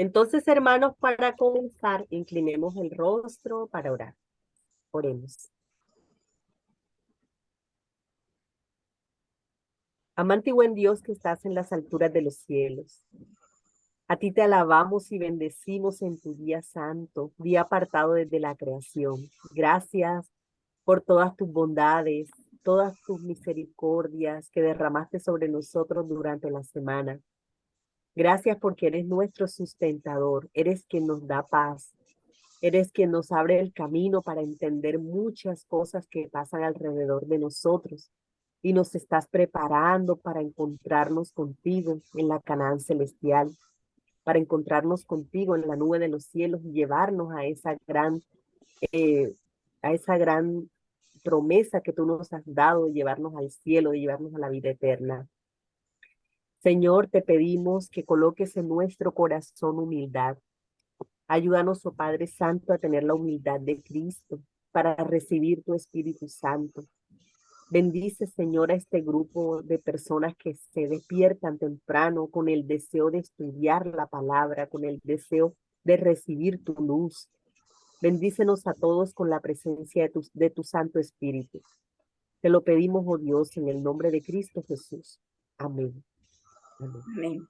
Entonces, hermanos, para comenzar, inclinemos el rostro para orar. Oremos. Amante y buen Dios que estás en las alturas de los cielos, a ti te alabamos y bendecimos en tu día santo, día apartado desde la creación. Gracias por todas tus bondades, todas tus misericordias que derramaste sobre nosotros durante la semana. Gracias porque eres nuestro sustentador, eres quien nos da paz, eres quien nos abre el camino para entender muchas cosas que pasan alrededor de nosotros y nos estás preparando para encontrarnos contigo en la Canaán celestial, para encontrarnos contigo en la nube de los cielos y llevarnos eh, a esa gran promesa que tú nos has dado de llevarnos al cielo, de llevarnos a la vida eterna. Señor, te pedimos que coloques en nuestro corazón humildad. Ayúdanos, oh Padre Santo, a tener la humildad de Cristo para recibir tu Espíritu Santo. Bendice, Señor, a este grupo de personas que se despiertan temprano con el deseo de estudiar la palabra, con el deseo de recibir tu luz. Bendícenos a todos con la presencia de tu Santo Espíritu. Te lo pedimos, oh Dios, en el nombre de Cristo Jesús. Amén. Amén. Amén.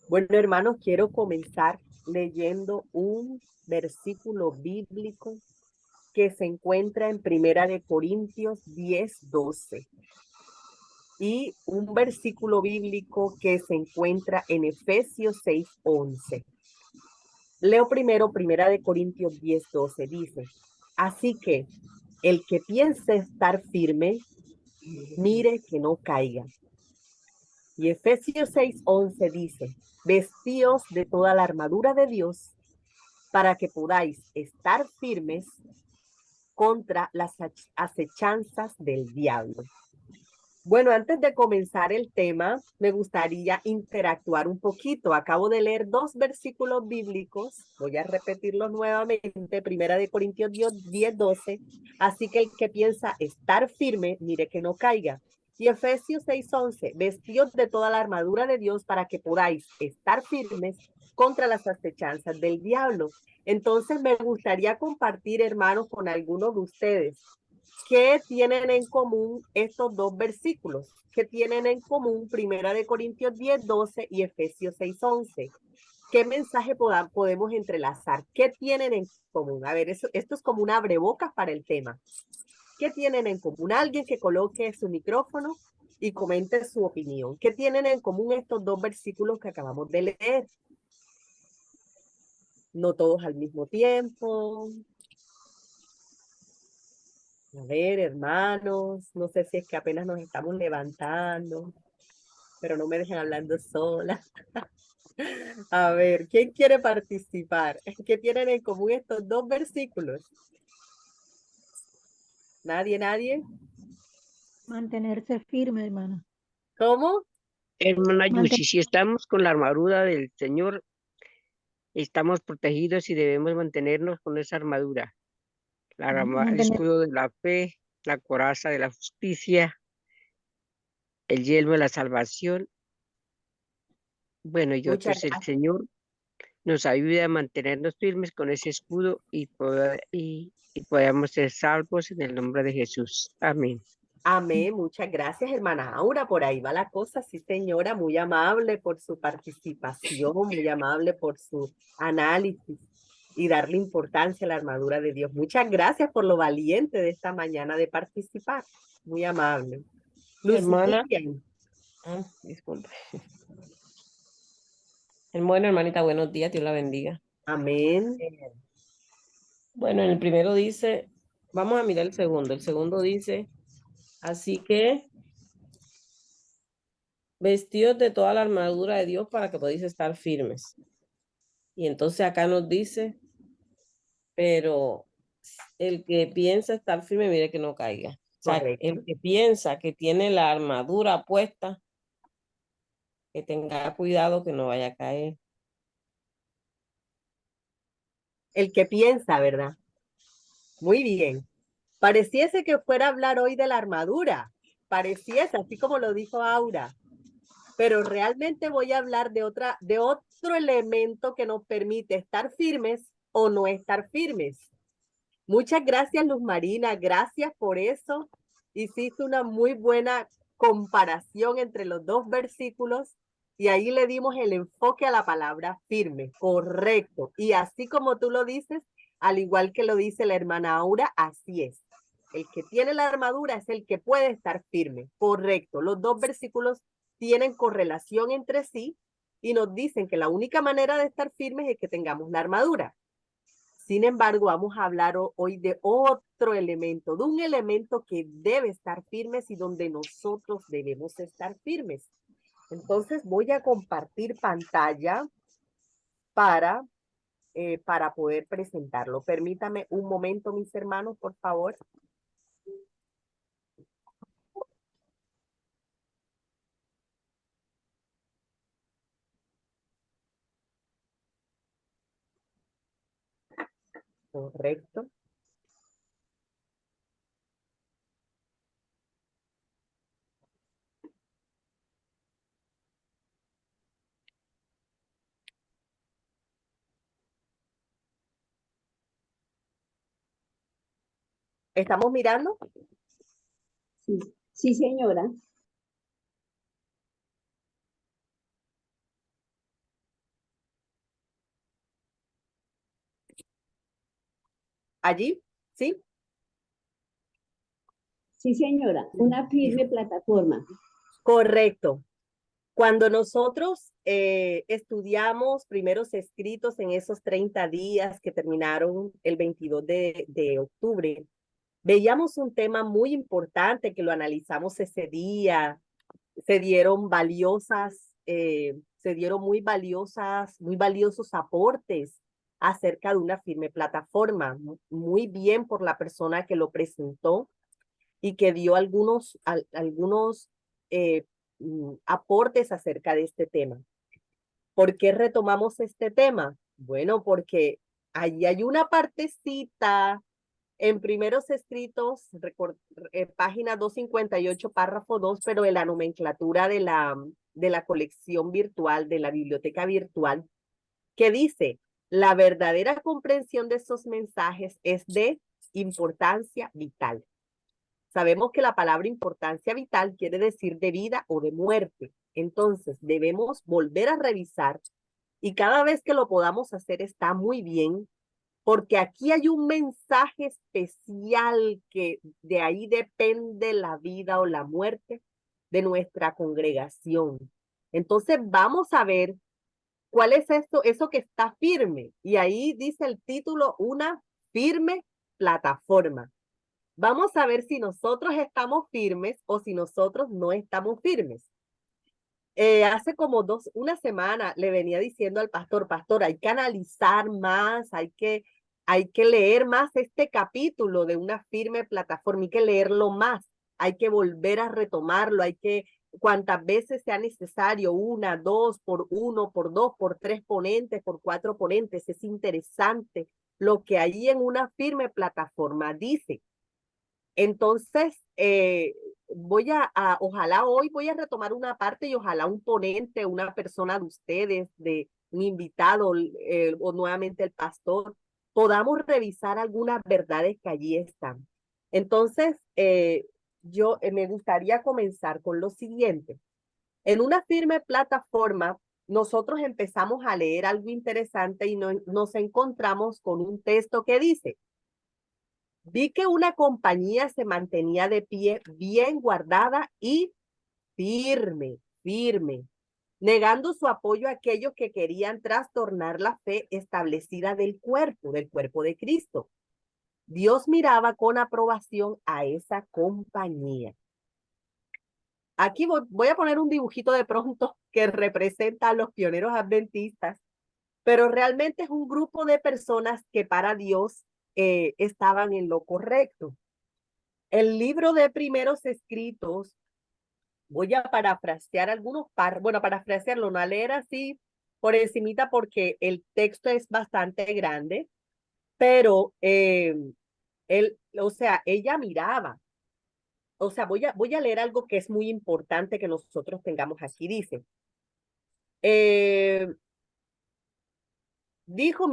Bueno, hermanos, quiero comenzar leyendo un versículo bíblico que se encuentra en Primera de Corintios 10:12 y un versículo bíblico que se encuentra en Efesios 6:11. Leo primero Primera de Corintios 10:12, dice: así que el que piense estar firme, mire que no caiga. Y Efesios 6:11 dice: vestíos de toda la armadura de Dios para que podáis estar firmes contra las acechanzas del diablo. Bueno, antes de comenzar el tema, me gustaría interactuar un poquito. Acabo de leer dos versículos bíblicos, voy a repetirlos nuevamente, Primera de Corintios 10:12, así que el que piensa estar firme, mire que no caiga. Y Efesios 6:11, vestidos de toda la armadura de Dios para que podáis estar firmes contra las acechanzas del diablo. Entonces me gustaría compartir, hermanos, con algunos de ustedes. ¿Qué tienen en común estos dos versículos? ¿Qué tienen en común Primera de Corintios 10:12 y Efesios 6:11? ¿Qué mensaje podemos entrelazar? ¿Qué tienen en común? A ver, esto es como una abrebocas para el tema. ¿Qué tienen en común? Alguien que coloque su micrófono y comente su opinión. ¿Qué tienen en común estos dos versículos que acabamos de leer? No todos al mismo tiempo. A ver, hermanos, no sé si es que apenas nos estamos levantando, pero no me dejen hablando sola. A ver, ¿quién quiere participar? ¿Qué tienen en común estos dos versículos? ¿Nadie, nadie? Mantenerse firme, hermana. ¿Cómo? Hermana Yusi, si estamos con la armadura del Señor, estamos protegidos y debemos mantenernos con esa armadura. El escudo de la fe, la coraza de la justicia, el yelmo de la salvación. Bueno, y Muchas otros, el gracias. Señor nos ayuda a mantenernos firmes con ese escudo y podamos ser salvos en el nombre de Jesús. Amén. Amén, muchas gracias, hermana Aura. Por ahí va la cosa, sí, señora, muy amable por su participación, muy amable por su análisis y darle importancia a la armadura de Dios. Muchas gracias por lo valiente de esta mañana de participar. Muy amable. Hermana, Lucía. disculpe. Bueno, hermanita, buenos días, Dios la bendiga. Amén. Bueno, en el primero dice, vamos a mirar el segundo. El segundo dice, así que vestidos de toda la armadura de Dios para que podáis estar firmes. Y entonces acá nos dice, pero el que piensa estar firme, mire que no caiga. O sea, Correcto. el que piensa que tiene la armadura puesta, que tenga cuidado que no vaya a caer. El que piensa, ¿verdad? Muy bien. Pareciese que fuera a hablar hoy de la armadura. Pareciese, así como lo dijo Aura. pero realmente voy a hablar de otro elemento que nos permite estar firmes o no estar firmes. Muchas gracias, Luz Marina, gracias por eso. Hiciste una muy buena comparación entre los dos versículos y ahí le dimos el enfoque a la palabra firme, correcto. Y así como tú lo dices, al igual que lo dice la hermana Aura, así es. El que tiene la armadura es el que puede estar firme, correcto. Los dos versículos tienen correlación entre sí y nos dicen que la única manera de estar firmes es que tengamos la armadura. Sin embargo, vamos a hablar hoy de otro elemento, de un elemento que debe estar firmes y donde nosotros debemos estar firmes. Entonces voy a compartir pantalla para poder presentarlo. Permítame un momento, mis hermanos, por favor. Correcto. ¿Estamos mirando? Sí, sí, señora. ¿Allí? ¿Sí? Sí, señora. Una firme plataforma. Correcto. Cuando nosotros estudiamos primeros escritos en esos 30 días que terminaron el 22 de octubre, veíamos un tema muy importante que lo analizamos ese día. Se dieron muy valiosos aportes acerca de una firme plataforma. Muy bien por la persona que lo presentó y que dio algunos eh, aportes acerca de este tema. ¿Por qué retomamos este tema? Bueno, porque ahí hay una partecita en primeros escritos, página 258, párrafo 2, pero en la nomenclatura de la colección virtual, de la biblioteca virtual, que dice, la verdadera comprensión de esos mensajes es de importancia vital. Sabemos que la palabra importancia vital quiere decir de vida o de muerte. Entonces, debemos volver a revisar y cada vez que lo podamos hacer está muy bien, porque aquí hay un mensaje especial que de ahí depende la vida o la muerte de nuestra congregación. Entonces, vamos a ver cuál es eso que está firme. Y ahí dice el título, una firme plataforma. Vamos a ver si nosotros estamos firmes o si nosotros no estamos firmes. Hace como una semana le venía diciendo al pastor, hay que analizar más, hay que leer más este capítulo de una firme plataforma, hay que leerlo más, hay que volver a retomarlo, cuantas veces sea necesario, una, dos, por uno, por dos, por tres ponentes, por cuatro ponentes, es interesante lo que ahí en una firme plataforma dice. Entonces, ojalá hoy voy a retomar una parte y ojalá un ponente, una persona de ustedes, de un invitado o nuevamente el pastor, podamos revisar algunas verdades que allí están. Entonces, me gustaría comenzar con lo siguiente. En una firme plataforma, nosotros empezamos a leer algo interesante y nos encontramos con un texto que dice, vi que una compañía se mantenía de pie, bien guardada y firme, negando su apoyo a aquellos que querían trastornar la fe establecida del cuerpo de Cristo. Dios miraba con aprobación a esa compañía. Aquí voy a poner un dibujito de pronto que representa a los pioneros adventistas, pero realmente es un grupo de personas que para Dios estaban en lo correcto. El libro de primeros escritos, voy a parafrasear parafrasearlo, no a leer así por encimita porque el texto es bastante grande, pero ella miraba. o sea, voy a leer algo que es muy importante que nosotros tengamos aquí. Dice, dijo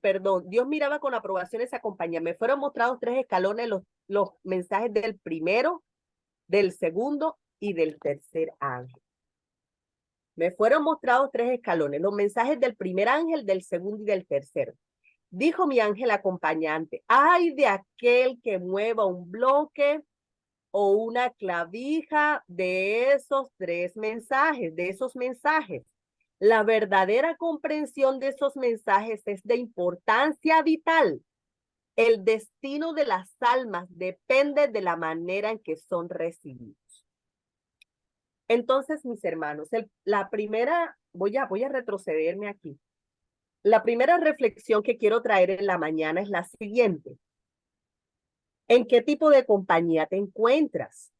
perdón, Dios miraba con aprobación esa compañía. Me fueron mostrados 3 escalones, los mensajes del primero, del segundo y del tercer ángel. Me fueron mostrados 3 escalones, los mensajes del primer ángel, del segundo y del tercero. Dijo mi ángel acompañante, ay de aquel que mueva un bloque o una clavija de esos 3 mensajes, de esos mensajes. La verdadera comprensión de esos mensajes es de importancia vital. El destino de las almas depende de la manera en que son recibidos. Entonces, mis hermanos, la primera, voy a retrocederme aquí. La primera reflexión que quiero traer en la mañana es la siguiente. ¿En qué tipo de compañía te encuentras?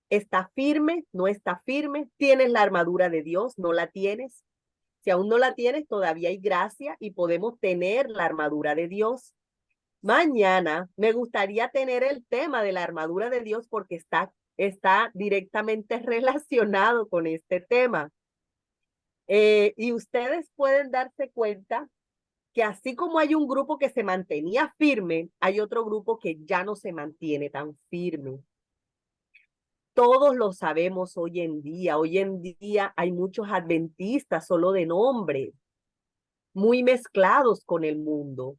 ¿Está firme? ¿No está firme? ¿Tienes la armadura de Dios? ¿No la tienes? Si aún no la tienes, todavía hay gracia y podemos tener la armadura de Dios. Mañana me gustaría tener el tema de la armadura de Dios porque está directamente relacionado con este tema. Y ustedes pueden darse cuenta que así como hay un grupo que se mantenía firme, hay otro grupo que ya no se mantiene tan firme. Todos lo sabemos hoy en día. Hoy en día hay muchos adventistas solo de nombre, muy mezclados con el mundo.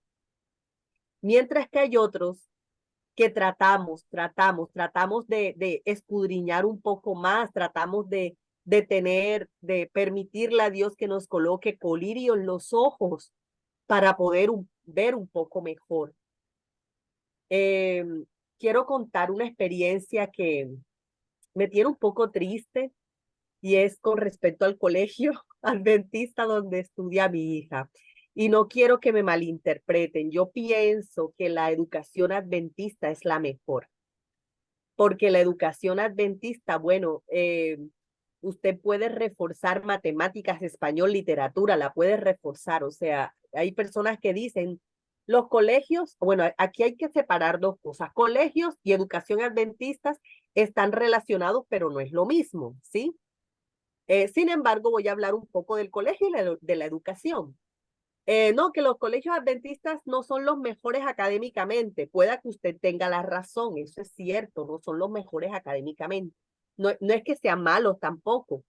Mientras que hay otros que tratamos de escudriñar un poco más, tratamos de permitirle a Dios que nos coloque colirio en los ojos para poder ver un poco mejor. Quiero contar una experiencia que me tiene un poco triste y es con respecto al colegio adventista donde estudia mi hija. Y no quiero que me malinterpreten. Yo pienso que la educación adventista es la mejor, porque la educación adventista, bueno, usted puede reforzar matemáticas, español, literatura, la puede reforzar. O sea, hay personas que dicen, los colegios, bueno, aquí hay que separar 2 cosas. Colegios y educación adventistas están relacionados, pero no es lo mismo, ¿sí? Sin embargo, voy a hablar un poco del colegio y de la educación. No, que los colegios adventistas no son los mejores académicamente. Pueda que usted tenga la razón, eso es cierto, no son los mejores académicamente. No es que sean malos tampoco,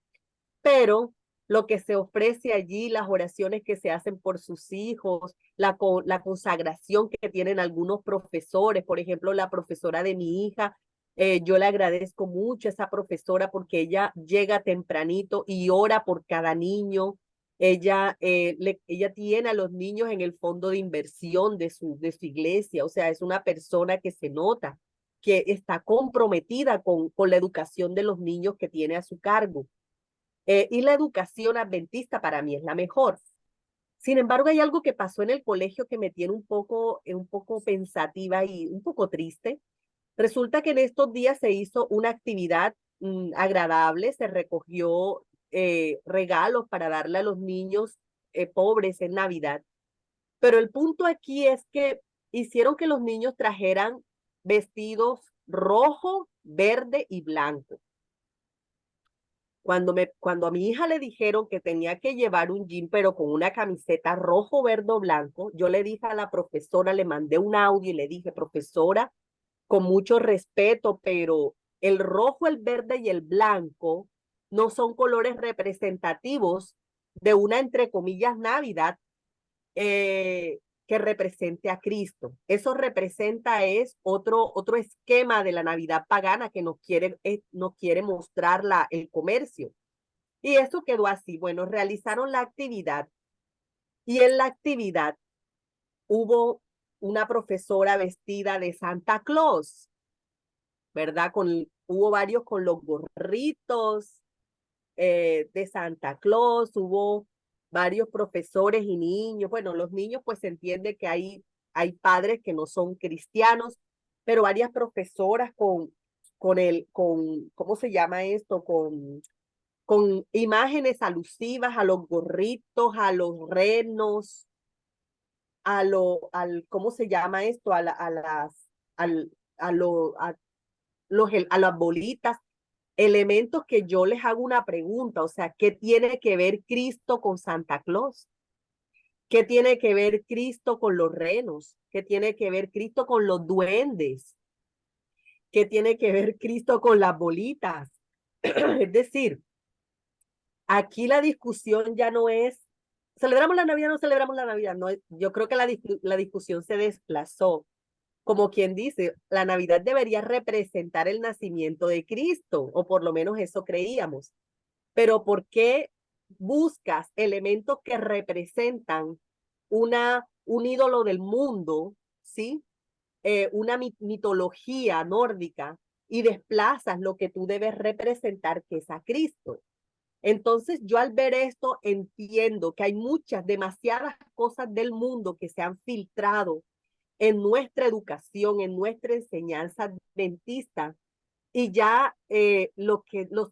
pero lo que se ofrece allí, las oraciones que se hacen por sus hijos, la consagración que tienen algunos profesores, por ejemplo, la profesora de mi hija, yo le agradezco mucho a esa profesora porque ella llega tempranito y ora por cada niño. Ella tiene a los niños en el fondo de inversión de su iglesia, o sea, es una persona que se nota que está comprometida con la educación de los niños que tiene a su cargo. Y la educación adventista para mí es la mejor. Sin embargo, hay algo que pasó en el colegio que me tiene un poco pensativa y un poco triste. Resulta que en estos días se hizo una actividad agradable, se recogió regalos para darle a los niños pobres en Navidad. Pero el punto aquí es que hicieron que los niños trajeran vestidos rojo, verde y blanco. Cuando a mi hija le dijeron que tenía que llevar un jean, pero con una camiseta rojo, verde o blanco, yo le dije a la profesora, le mandé un audio y le dije, profesora, con mucho respeto, pero el rojo, el verde y el blanco no son colores representativos de una, entre comillas, Navidad que represente a Cristo. Eso representa es otro esquema de la Navidad pagana que nos quiere mostrar el comercio. Y eso quedó así. Bueno, realizaron la actividad y en la actividad hubo una profesora vestida de Santa Claus, ¿verdad? Hubo varios con los gorritos de Santa Claus, hubo varios profesores y niños. Bueno, los niños pues se entiende que hay padres que no son cristianos, pero varias profesoras ¿cómo se llama esto? Con imágenes alusivas a los gorritos, a los renos, ¿cómo se llama esto? A las, al, a lo, a a las bolitas, elementos que yo les hago una pregunta, o sea, ¿qué tiene que ver Cristo con Santa Claus? ¿Qué tiene que ver Cristo con los renos? ¿Qué tiene que ver Cristo con los duendes? ¿Qué tiene que ver Cristo con las bolitas? Es decir, aquí la discusión ya no es, ¿celebramos la Navidad o no celebramos la Navidad? No, yo creo que la discusión se desplazó. Como quien dice, la Navidad debería representar el nacimiento de Cristo, o por lo menos eso creíamos. Pero ¿por qué buscas elementos que representan un ídolo del mundo, ¿sí? Una mitología nórdica y desplazas lo que tú debes representar, que es a Cristo? Entonces yo al ver esto entiendo que hay demasiadas cosas del mundo que se han filtrado en nuestra educación, en nuestra enseñanza adventista, y ya los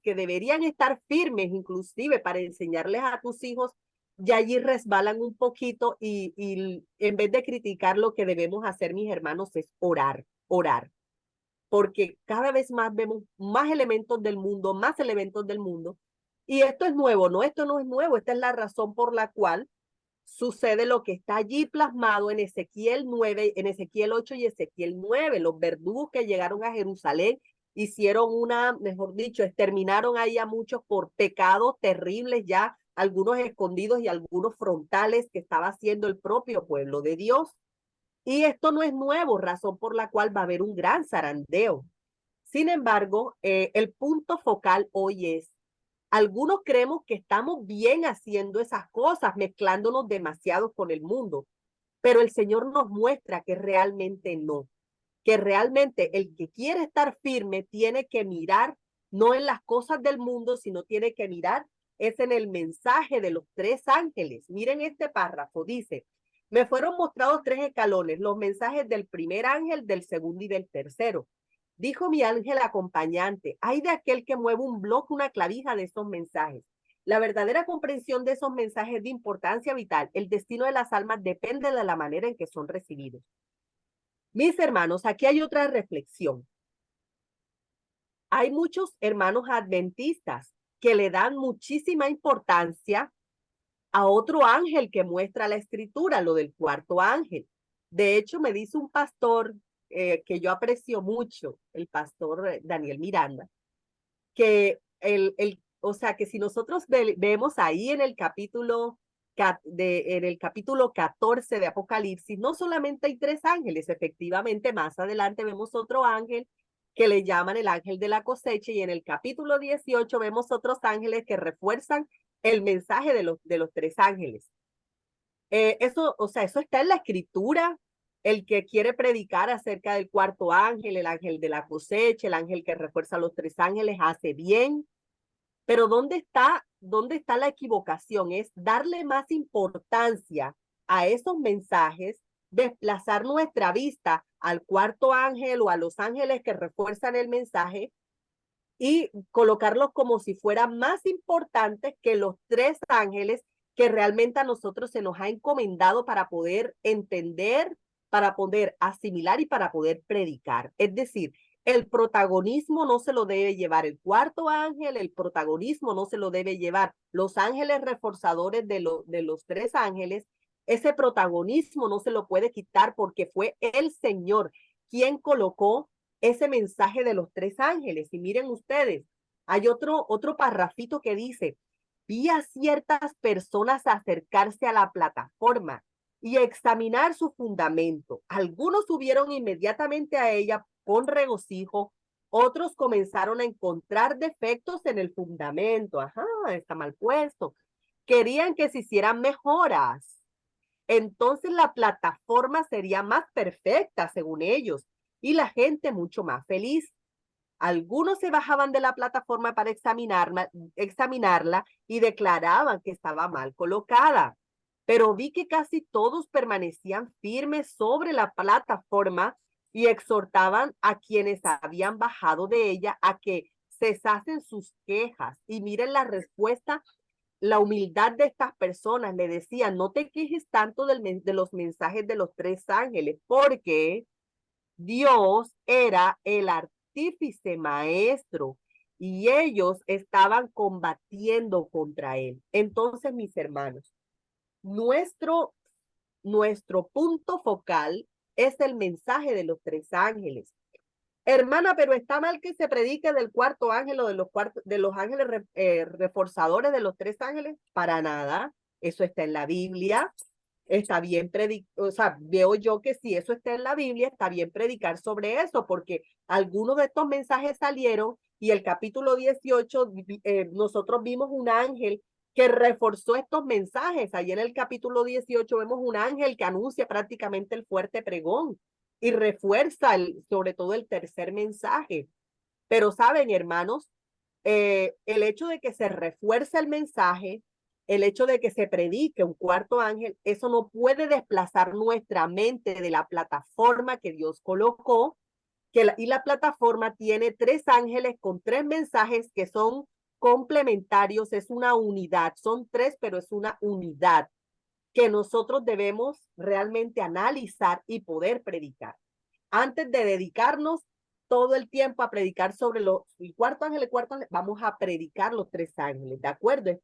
que deberían estar firmes, inclusive para enseñarles a tus hijos, ya allí resbalan un poquito y en vez de criticar, lo que debemos hacer, mis hermanos, es orar, orar. Porque cada vez más vemos más elementos del mundo, más elementos del mundo. Y esto es nuevo, ¿no? Esto no es nuevo. Esta es la razón por la cual sucede lo que está allí plasmado en Ezequiel 9, en Ezequiel 8 y Ezequiel 9. Los verdugos que llegaron a Jerusalén hicieron mejor dicho, exterminaron ahí a muchos por pecados terribles, ya algunos escondidos y algunos frontales que estaba haciendo el propio pueblo de Dios. Y esto no es nuevo, razón por la cual va a haber un gran zarandeo. Sin embargo, el punto focal hoy es, algunos creemos que estamos bien haciendo esas cosas, mezclándonos demasiado con el mundo, pero el Señor nos muestra que realmente no, que realmente el que quiere estar firme tiene que mirar no en las cosas del mundo, sino tiene que mirar es en el mensaje de los tres ángeles. Miren este párrafo, dice, me fueron mostrados tres escalones, los mensajes del primer ángel, del segundo y del tercero. Dijo mi ángel acompañante, hay de aquel que mueve un bloque, una clavija de esos mensajes. La verdadera comprensión de esos mensajes de importancia vital, el destino de las almas depende de la manera en que son recibidos. Mis hermanos, aquí hay otra reflexión. Hay muchos hermanos adventistas que le dan muchísima importancia a otro ángel que muestra la escritura, lo del cuarto ángel. De hecho, me dice un pastor que yo aprecio mucho, el pastor Daniel Miranda, que o sea, que si nosotros vemos ahí en el capítulo en el capítulo 14 de Apocalipsis, no solamente hay tres ángeles, efectivamente, más adelante vemos otro ángel que le llaman el ángel de la cosecha, y en el capítulo 18 vemos otros ángeles que refuerzan el mensaje de los tres ángeles. Eso, o sea, eso está en la escritura. El que quiere predicar acerca del cuarto ángel, el ángel de la cosecha, el ángel que refuerza a los tres ángeles, hace bien. Pero dónde está la equivocación? Es darle más importancia a esos mensajes, desplazar nuestra vista al cuarto ángel o a los ángeles que refuerzan el mensaje y colocarlos como si fueran más importantes que los tres ángeles que realmente a nosotros se nos ha encomendado para poder entender, para poder asimilar y para poder predicar. Es decir, el protagonismo no se lo debe llevar el cuarto ángel, el protagonismo no se lo debe llevar los ángeles reforzadores de los tres ángeles. Ese protagonismo no se lo puede quitar porque fue el Señor quien colocó ese mensaje de los tres ángeles. Y miren ustedes, hay otro parrafito que dice, vi a ciertas personas acercarse a la plataforma y examinar su fundamento. Algunos subieron inmediatamente a ella con regocijo, otros comenzaron a encontrar defectos en el fundamento. Ajá, está mal puesto. Querían que se hicieran mejoras. Entonces la plataforma sería más perfecta, según ellos, y la gente mucho más feliz. Algunos se bajaban de la plataforma para examinarla y declaraban que estaba mal colocada, pero vi que casi todos permanecían firmes sobre la plataforma y exhortaban a quienes habían bajado de ella a que cesasen sus quejas. Y miren la respuesta, la humildad de estas personas. Le decían, no te quejes tanto de los mensajes de los tres ángeles, porque Dios era artífice maestro, y ellos estaban combatiendo contra él. Entonces, mis hermanos, nuestro punto focal es el mensaje de los tres ángeles. Hermana, pero está mal que se predique del cuarto ángel o de los ángeles reforzadores de los tres ángeles. Para nada. Eso está en la Biblia. Está bien o sea, veo yo que si eso está en la Biblia, está bien predicar sobre eso, porque algunos de estos mensajes salieron y el capítulo 18, nosotros vimos un ángel que reforzó estos mensajes. Ahí en el capítulo 18 vemos un ángel que anuncia prácticamente el fuerte pregón y refuerza sobre todo el tercer mensaje. Pero saben, hermanos, el hecho de que se refuerce el mensaje, el hecho de que se predique un cuarto ángel, eso no puede desplazar nuestra mente de la plataforma que Dios colocó, y la plataforma tiene tres ángeles con tres mensajes que son complementarios, es una unidad, son tres, pero es una unidad que nosotros debemos realmente analizar y poder predicar. Antes de dedicarnos todo el tiempo a predicar sobre el cuarto ángel, vamos a predicar los tres ángeles, ¿de acuerdo?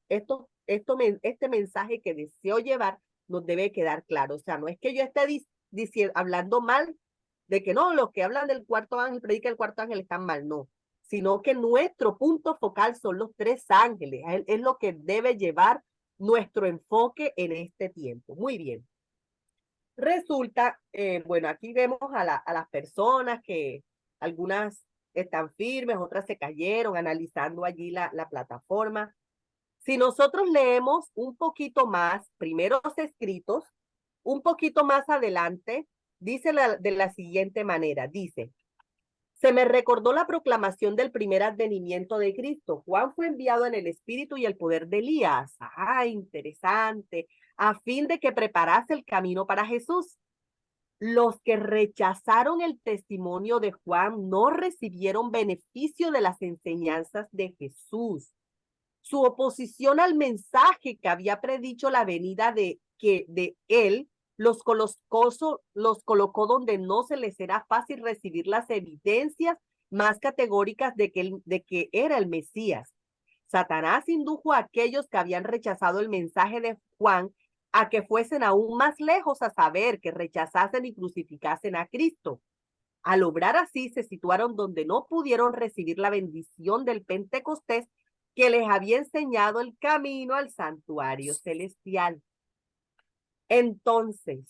Este mensaje que deseo llevar nos debe quedar claro. O sea, no es que yo esté hablando mal de que no, los que hablan del cuarto ángel, predican el cuarto ángel, están mal, no. Sino que nuestro punto focal son los tres ángeles. Es lo que debe llevar nuestro enfoque en este tiempo. Muy bien. Resulta, bueno, aquí vemos a las personas que algunas están firmes, otras se cayeron, analizando allí la plataforma. Si nosotros leemos un poquito más, primeros escritos, un poquito más adelante, dice de la siguiente manera, dice: se me recordó la proclamación del primer advenimiento de Cristo. Juan fue enviado en el espíritu y el poder de Elías. Ah, interesante. A fin de que preparase el camino para Jesús. Los que rechazaron el testimonio de Juan no recibieron beneficio de las enseñanzas de Jesús. Su oposición al mensaje que había predicho la venida de él los colocó donde no se les era fácil recibir las evidencias más categóricas de que era el Mesías. Satanás indujo a aquellos que habían rechazado el mensaje de Juan a que fuesen aún más lejos, a saber, que rechazasen y crucificasen a Cristo. Al obrar así, se situaron donde no pudieron recibir la bendición del Pentecostés que les había enseñado el camino al santuario celestial. Entonces,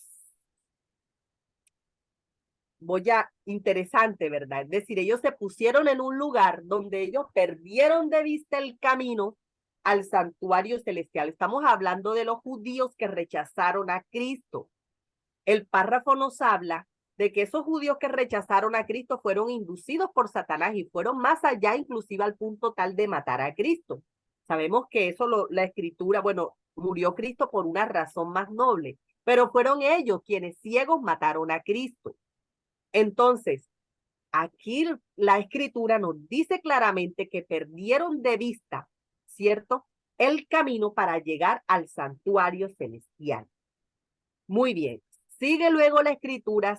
interesante, ¿verdad? Es decir, ellos se pusieron en un lugar donde ellos perdieron de vista el camino al santuario celestial. Estamos hablando de los judíos que rechazaron a Cristo. El párrafo nos habla de que esos judíos que rechazaron a Cristo fueron inducidos por Satanás y fueron más allá, inclusive al punto tal de matar a Cristo. Sabemos que eso la escritura, bueno, murió Cristo por una razón más noble, pero fueron ellos quienes ciegos mataron a Cristo. Entonces, aquí la escritura nos dice claramente que perdieron de vista, ¿cierto?, el camino para llegar al santuario celestial. Muy bien. Sigue luego la escritura,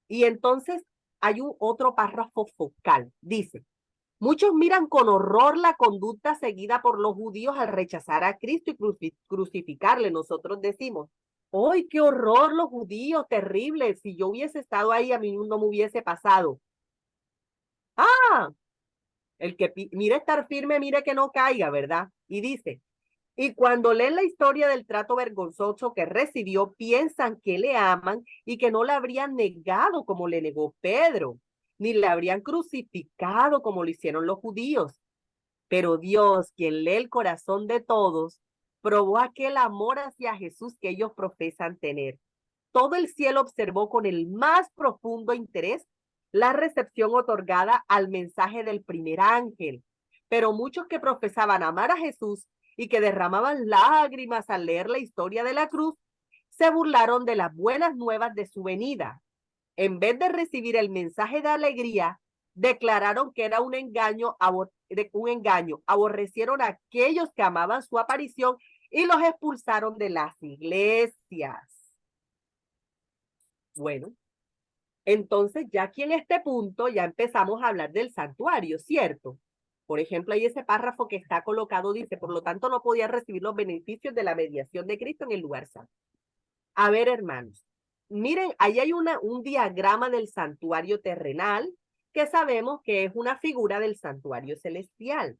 y entonces hay otro párrafo focal. Dice: muchos miran con horror la conducta seguida por los judíos al rechazar a Cristo y crucificarle. Nosotros decimos: ¡ay, qué horror los judíos! Terrible. Si yo hubiese estado ahí, a mí no me hubiese pasado. ¡Ah! El que mire estar firme, mire que no caiga, ¿verdad? Y dice: y cuando leen la historia del trato vergonzoso que recibió, piensan que le aman y que no le habrían negado como le negó Pedro, ni le habrían crucificado como lo hicieron los judíos. Pero Dios, quien lee el corazón de todos, probó aquel amor hacia Jesús que ellos profesan tener. Todo el cielo observó con el más profundo interés la recepción otorgada al mensaje del primer ángel. Pero muchos que profesaban amar a Jesús y que derramaban lágrimas al leer la historia de la cruz, se burlaron de las buenas nuevas de su venida. En vez de recibir el mensaje de alegría, declararon que era un engaño, aborrecieron a aquellos que amaban su aparición y los expulsaron de las iglesias. Bueno, Entonces, ya aquí en este punto ya empezamos a hablar del santuario, ¿cierto? Por ejemplo, ahí ese párrafo que está colocado dice, por lo tanto, no podía recibir los beneficios de la mediación de Cristo en el lugar santo. A ver, hermanos, miren, ahí hay un diagrama del santuario terrenal que sabemos que es una figura del santuario celestial.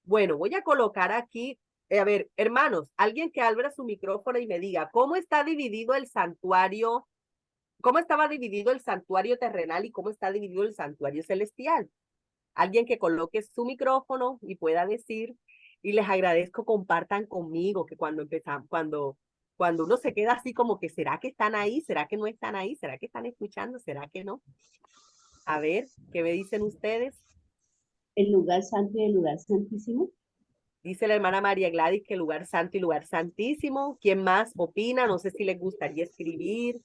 Bueno, voy a colocar aquí, a ver, hermanos, alguien que abra su micrófono y me diga, ¿cómo está dividido el santuario? ¿Cómo estaba dividido el santuario terrenal y cómo está dividido el santuario celestial? Alguien que coloque su micrófono y pueda decir, y les agradezco, compartan conmigo, que cuando empezamos, cuando uno se queda así como que, ¿será que están ahí? ¿Será que no están ahí? ¿Será que están escuchando? ¿Será que no? A ver, ¿qué me dicen ustedes? El lugar santo y el lugar santísimo. Dice la hermana María Gladys que lugar santo y lugar santísimo. ¿Quién más opina? No sé si les gustaría escribir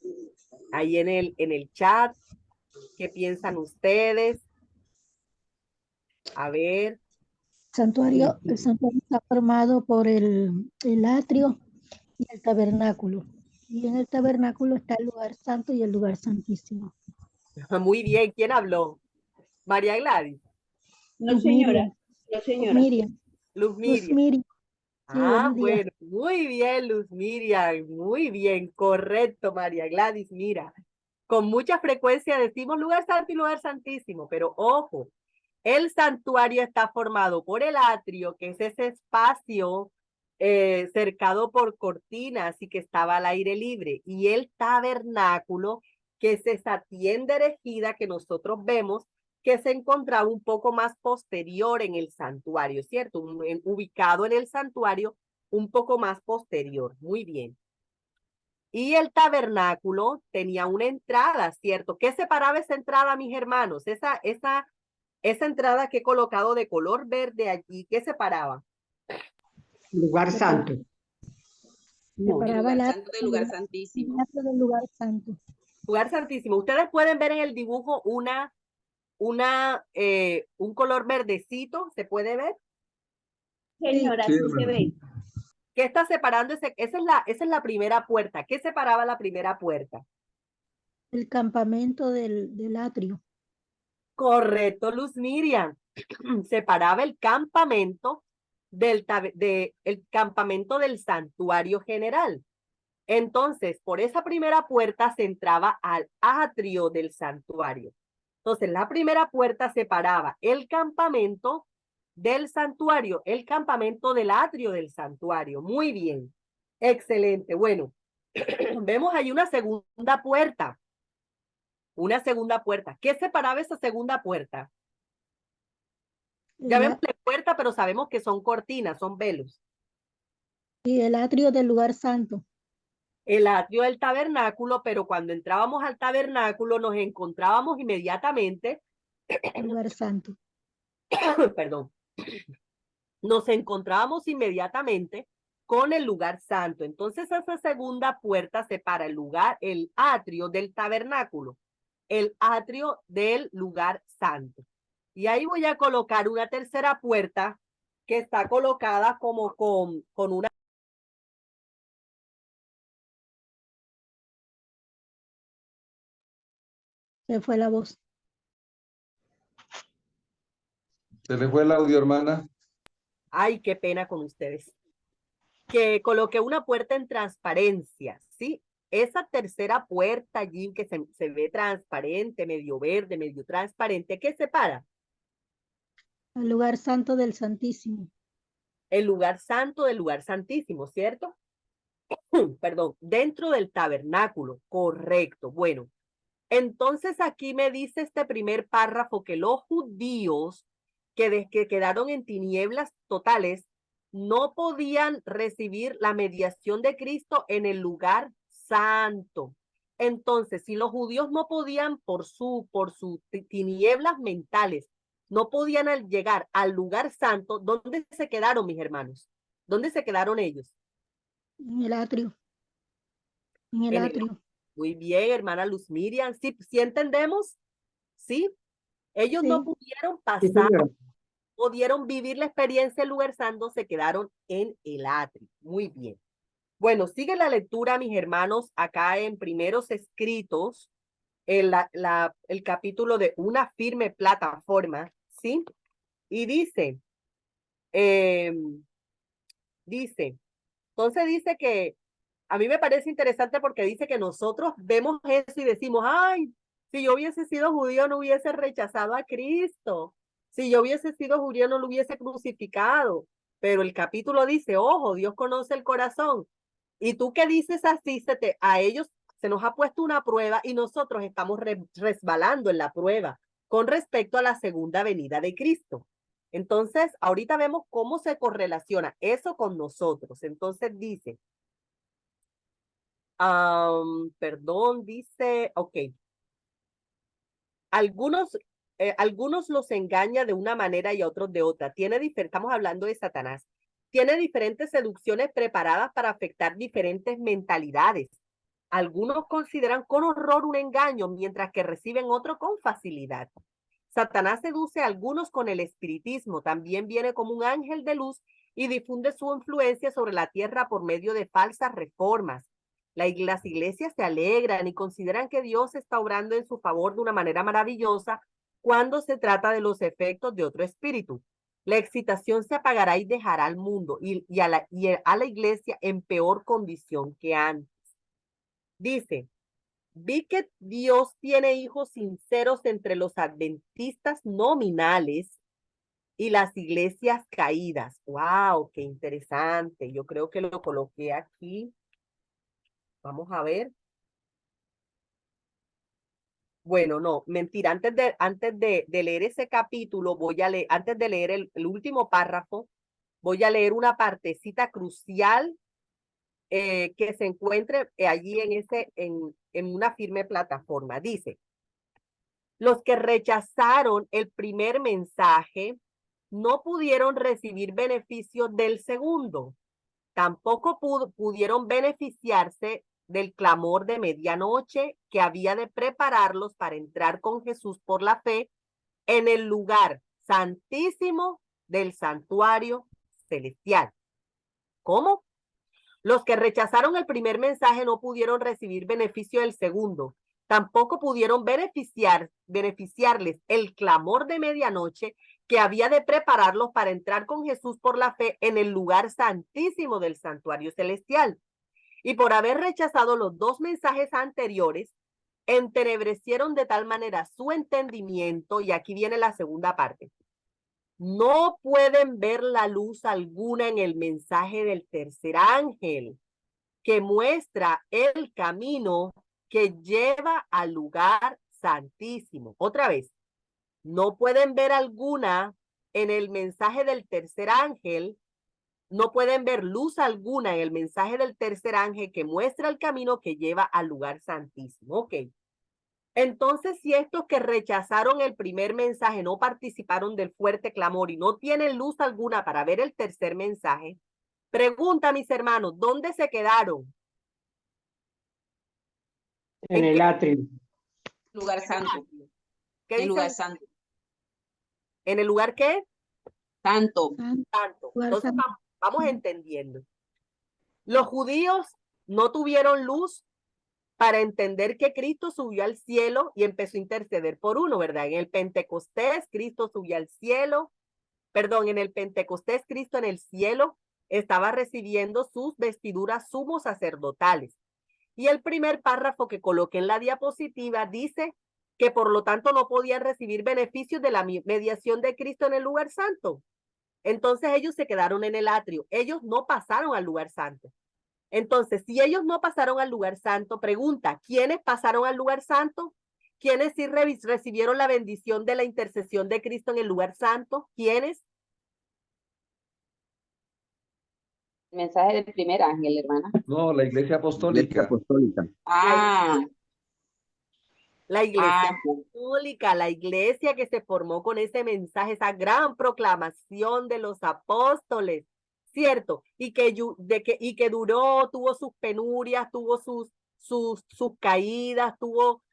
ahí en el chat. ¿Qué piensan ustedes? A ver. El santuario está formado por el atrio y el tabernáculo. Y en el tabernáculo está el lugar santo y el lugar santísimo. Muy bien. ¿Quién habló? María Gladys. No, Luz señora. Miriam. No, Luz señora. Miriam. Luz Luz Miriam. Miriam. Sí, Ah, buenos días. bueno, muy bien, Luz Miriam, muy bien, correcto, María Gladys, mira, con mucha frecuencia decimos lugar santo y lugar santísimo, pero ojo, el santuario está formado por el atrio, que es ese espacio cercado por cortinas y que estaba al aire libre, y el tabernáculo, que es esa tienda erigida que nosotros vemos, que se encontraba un poco más posterior en el santuario, ¿cierto? Ubicado en el santuario un poco más posterior. Muy bien. Y el tabernáculo tenía una entrada, ¿cierto? ¿Qué separaba esa entrada, mis hermanos? Esa entrada que he colocado de color verde allí, ¿qué separaba? Lugar santo. No. El Separaba lugar el santo del lugar el santísimo. atrio del lugar santo. Lugar santísimo. Ustedes pueden ver en el dibujo un color verdecito, ¿se puede ver? Señora, Sí, sí se hermano. ve. ¿Qué está separando? Esa es la primera puerta. ¿Qué separaba la primera puerta? El campamento del atrio. Correcto, Luz Miriam. Separaba el campamento el campamento del santuario general. Entonces, por esa primera puerta se entraba al atrio del santuario. Entonces, la primera puerta separaba el campamento del santuario, el campamento del atrio del santuario. Muy bien. Excelente. Bueno, vemos ahí una segunda puerta. Una segunda puerta. ¿Qué separaba esa segunda puerta? Ya El, vemos a- la puerta, pero sabemos que son cortinas, son velos. y el atrio del lugar santo. El atrio del tabernáculo, pero cuando entrábamos al tabernáculo nos encontrábamos inmediatamente, El lugar santo. perdón, nos encontrábamos inmediatamente con el lugar santo. Entonces esa segunda puerta separa el atrio del tabernáculo, el atrio del lugar santo. Y ahí voy a colocar una tercera puerta que está colocada como con una... Se fue la voz. Se le fue el audio, hermana. Ay, qué pena con ustedes. Que coloqué una puerta en transparencia, ¿sí? Esa tercera puerta allí que se ve transparente, medio verde, medio transparente, ¿qué separa? El lugar santo del santísimo. El lugar santo del lugar santísimo, ¿cierto? Perdón, dentro del tabernáculo, correcto. Bueno, entonces aquí me dice este primer párrafo que los judíos que quedaron en tinieblas totales no podían recibir la mediación de Cristo en el lugar santo. Entonces, si los judíos no podían por sus tinieblas mentales, no podían llegar al lugar santo, ¿dónde se quedaron, mis hermanos? ¿Dónde se quedaron ellos? En el atrio. En el En el... atrio. Muy bien, hermana Luz Miriam. ¿Sí, sí entendemos? ¿Sí? Ellos no Sí. pudieron Sí, pasar, señora. pudieron vivir la experiencia del lugar santo, se quedaron en el atrio. Muy bien. Bueno, sigue la lectura, mis hermanos, acá en Primeros Escritos, el capítulo de una firme plataforma, ¿sí? Y dice, entonces dice que a mí me parece interesante porque dice que nosotros vemos eso y decimos, ay, si yo hubiese sido judío no hubiese rechazado a Cristo. Si yo hubiese sido judío no lo hubiese crucificado. Pero el capítulo dice, ojo, Dios conoce el corazón. Y tú que dices así, a ellos se nos ha puesto una prueba y nosotros estamos resbalando en la prueba con respecto a la segunda venida de Cristo. Entonces, ahorita vemos cómo se correlaciona eso con nosotros. Entonces dice, perdón, dice, ok, algunos los engaña de una manera y otros de otra. Estamos hablando de Satanás. Tiene diferentes seducciones preparadas para afectar diferentes mentalidades. Algunos consideran con horror un engaño, mientras que reciben otro con facilidad. Satanás seduce a algunos con el espiritismo. También viene como un ángel de luz y difunde su influencia sobre la tierra por medio de falsas reformas. Las iglesias se alegran y consideran que Dios está obrando en su favor de una manera maravillosa cuando se trata de los efectos de otro espíritu. La excitación se apagará y dejará al mundo y a la iglesia en peor condición que antes. Dice, vi que Dios tiene hijos sinceros entre los adventistas nominales y las iglesias caídas. ¡Wow! ¡Qué interesante! Yo creo que lo coloqué aquí. Vamos a ver. Bueno, no, mentira. Antes de leer ese capítulo, voy a leer, antes de leer el último párrafo, voy a leer una partecita crucial que se encuentre allí en una firme plataforma. Dice, los que rechazaron el primer mensaje no pudieron recibir beneficios del segundo. Tampoco pudieron beneficiarse del clamor de medianoche que había de prepararlos para entrar con Jesús por la fe en el lugar santísimo del santuario celestial. ¿Cómo? Los que rechazaron el primer mensaje no pudieron recibir beneficio del segundo. Tampoco pudieron beneficiarles el clamor de medianoche que había de prepararlos para entrar con Jesús por la fe en el lugar santísimo del santuario celestial. Y por haber rechazado los dos mensajes anteriores, entenebrecieron de tal manera su entendimiento, y aquí viene la segunda parte. No pueden ver la luz alguna en el mensaje del tercer ángel, que muestra el camino que lleva al lugar santísimo. Otra vez, no pueden ver alguna en el mensaje del tercer ángel, no pueden ver luz alguna en el mensaje del tercer ángel que muestra el camino que lleva al lugar santísimo. Ok. Entonces, si estos que rechazaron el primer mensaje no participaron del fuerte clamor y no tienen luz alguna para ver el tercer mensaje, pregunta, mis hermanos, ¿dónde se quedaron? En el atrio. Lugar santo. ¿Qué En dice? lugar santo. ¿En el lugar qué? Santo. Santo. Entonces vamos entendiendo. Los judíos no tuvieron luz para entender que Cristo subió al cielo y empezó a interceder por uno, ¿verdad? En el Pentecostés, Cristo subió al cielo. Perdón, en el Pentecostés, Cristo en el cielo estaba recibiendo sus vestiduras sumos sacerdotales. Y el primer párrafo que coloqué en la diapositiva dice que por lo tanto no podían recibir beneficios de la mediación de Cristo en el lugar santo. Entonces ellos se quedaron en el atrio. Ellos no pasaron al lugar santo. Entonces, si ellos no pasaron al lugar santo, pregunta, ¿quiénes pasaron al lugar santo? ¿Quiénes sí recibieron la bendición de la intercesión de Cristo en el lugar santo? ¿Quiénes? El mensaje del primer ángel, hermana. No, la iglesia apostólica. Ah, La iglesia Ah, católica, la iglesia que se formó con ese mensaje, esa gran proclamación de los apóstoles, ¿cierto? Y que duró, tuvo sus penurias, tuvo sus caídas,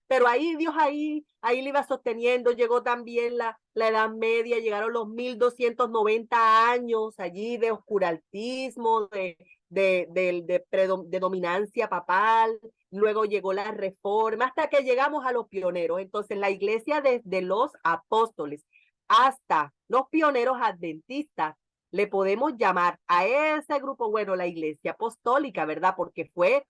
pero ahí Dios ahí le iba sosteniendo. Llegó también la Edad Media, llegaron los 1290 años allí de oscurantismo, de dominancia papal, luego llegó la reforma, hasta que llegamos a los pioneros. Entonces, la iglesia desde los apóstoles hasta los pioneros adventistas, le podemos llamar a ese grupo, bueno, la iglesia apostólica, ¿verdad? Porque fue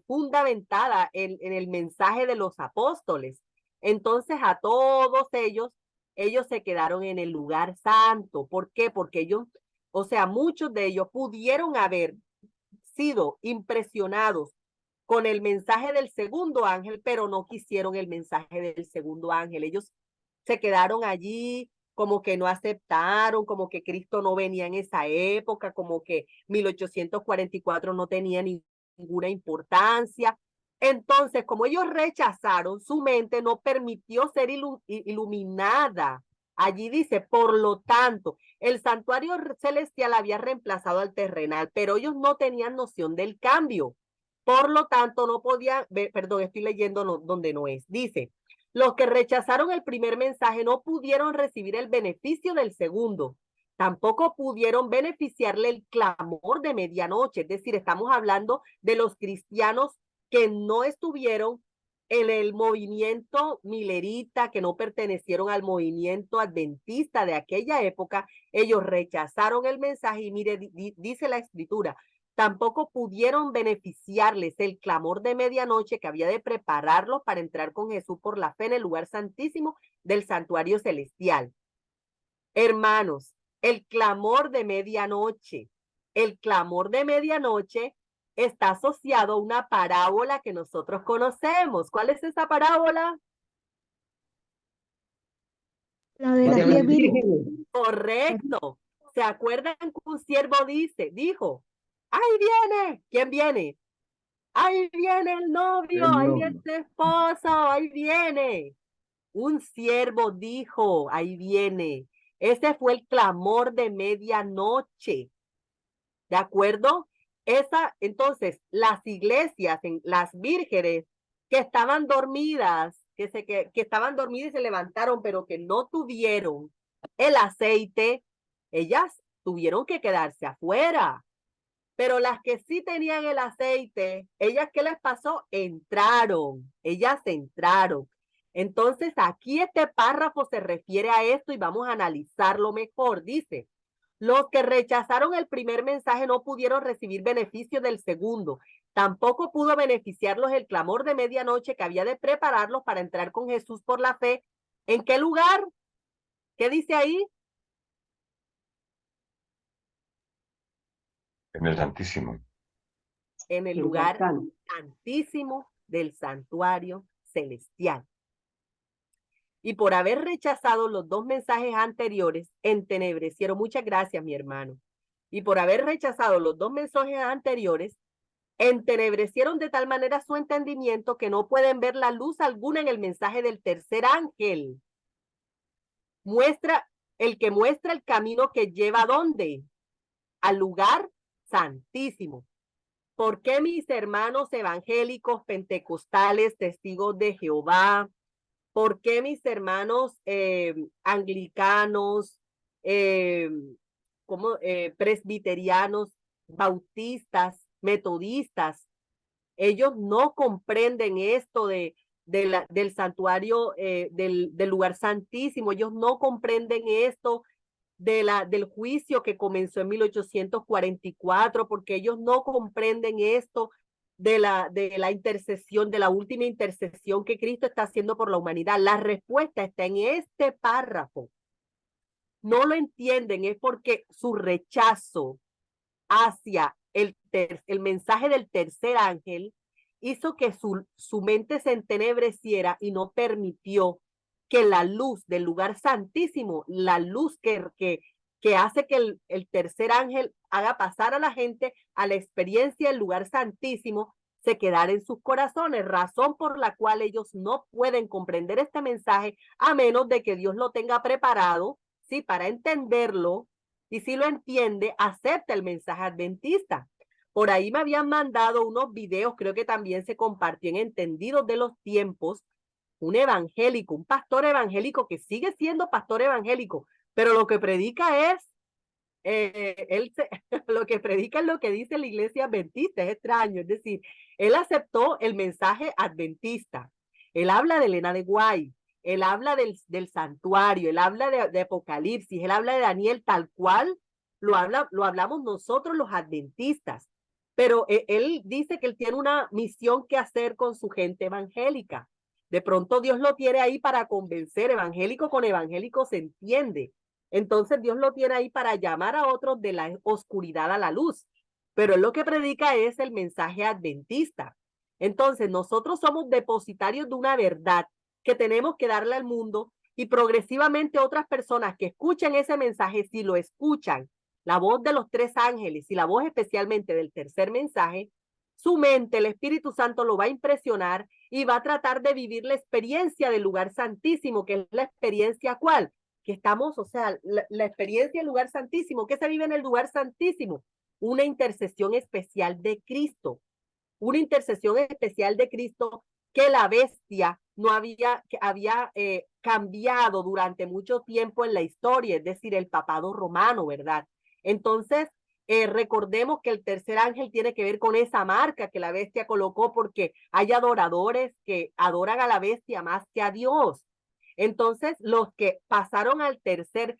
fundamentada en el mensaje de los apóstoles. Entonces, a todos ellos se quedaron en el lugar santo. ¿Por qué? Porque ellos, o sea, muchos de ellos pudieron haber sido impresionados con el mensaje del segundo ángel, pero no quisieron el mensaje del segundo ángel. Ellos se quedaron allí, como que no aceptaron, como que Cristo no venía en esa época, como que 1844 no tenía ninguna importancia. Entonces, como ellos rechazaron, su mente no permitió ser iluminada. Allí dice, por lo tanto, el santuario celestial había reemplazado al terrenal, pero ellos no tenían noción del cambio. Por lo tanto, no podían, perdón, estoy leyendo donde no es. Dice, los que rechazaron el primer mensaje no pudieron recibir el beneficio del segundo. Tampoco pudieron beneficiarle el clamor de medianoche. Es decir, estamos hablando de los cristianos que no estuvieron en el movimiento milerita, que no pertenecieron al movimiento adventista de aquella época. Ellos rechazaron el mensaje y mire, dice la escritura, tampoco pudieron beneficiarles el clamor de medianoche que había de prepararlos para entrar con Jesús por la fe en el lugar santísimo del santuario celestial. Hermanos, el clamor de medianoche está asociado a una parábola que nosotros conocemos. ¿Cuál es esa parábola? La de las 10 vírgenes. Correcto. ¿Se acuerdan que un siervo dijo, ahí viene? ¿Quién viene? Ahí viene el novio, ahí viene el esposo, ahí viene. Un siervo dijo, ahí viene. Ese fue el clamor de medianoche. ¿De acuerdo? Entonces, las iglesias, las vírgenes que estaban dormidas, que estaban dormidas y se levantaron, pero que no tuvieron el aceite, ellas tuvieron que quedarse afuera. Pero las que sí tenían el aceite, ellas, ¿qué les pasó? Ellas entraron. Entonces, aquí este párrafo se refiere a esto y vamos a analizarlo mejor. Dice, los que rechazaron el primer mensaje no pudieron recibir beneficio del segundo. Tampoco pudo beneficiarlos el clamor de medianoche que había de prepararlos para entrar con Jesús por la fe. ¿En qué lugar? ¿Qué dice ahí? En el Santísimo. En el lugar santísimo del santuario celestial. Y por haber rechazado los dos mensajes anteriores, entenebrecieron. Muchas gracias, mi hermano. Y por haber rechazado los dos mensajes anteriores, entenebrecieron de tal manera su entendimiento que no pueden ver la luz alguna en el mensaje del tercer ángel. El que muestra el camino que lleva ¿a dónde? Al lugar santísimo. ¿Por qué mis hermanos evangélicos, pentecostales, testigos de Jehová? ¿Por qué mis hermanos anglicanos, presbiterianos, bautistas, metodistas, ellos no comprenden esto del santuario, del lugar santísimo? Ellos no comprenden esto del juicio que comenzó en 1844, porque ellos no comprenden esto de la intercesión, de la última intercesión que Cristo está haciendo por la humanidad. La respuesta está en este párrafo. No lo entienden, es porque su rechazo hacia el mensaje del tercer ángel hizo que su mente se entenebreciera y no permitió que la luz del lugar santísimo, la luz que hace que el tercer ángel haga pasar a la gente a la experiencia del lugar santísimo, se quedara en sus corazones, razón por la cual ellos no pueden comprender este mensaje a menos de que Dios lo tenga preparado, ¿sí? Para entenderlo, y si lo entiende, acepta el mensaje adventista. Por ahí me habían mandado unos videos, creo que también se compartió en Entendidos de los Tiempos, un evangélico, un pastor evangélico que sigue siendo pastor evangélico, pero lo que predica es lo que predica es lo que dice la iglesia adventista, es extraño, es decir, él aceptó el mensaje adventista, él habla de Elena de Guay, él habla del santuario, él habla de Apocalipsis, él habla de Daniel tal cual lo hablamos nosotros los adventistas, pero él dice que él tiene una misión que hacer con su gente evangélica. De pronto Dios lo tiene ahí para convencer, evangélico con evangélico se entiende. Entonces Dios lo tiene ahí para llamar a otros de la oscuridad a la luz. Pero él lo que predica es el mensaje adventista. Entonces nosotros somos depositarios de una verdad que tenemos que darle al mundo y progresivamente otras personas que escuchen ese mensaje, si lo escuchan, la voz de los tres ángeles y la voz especialmente del tercer mensaje, su mente, el Espíritu Santo lo va a impresionar y va a tratar de vivir la experiencia del lugar santísimo, que es la experiencia ¿cuál? Que estamos, o sea, la experiencia del lugar santísimo. ¿Qué se vive en el lugar santísimo? Una intercesión especial de Cristo, una intercesión especial de Cristo que la bestia no había, que había cambiado durante mucho tiempo en la historia, es decir, el papado romano, ¿verdad? Entonces, recordemos que el tercer ángel tiene que ver con esa marca que la bestia colocó porque hay adoradores que adoran a la bestia más que a Dios. Entonces, los que pasaron al tercer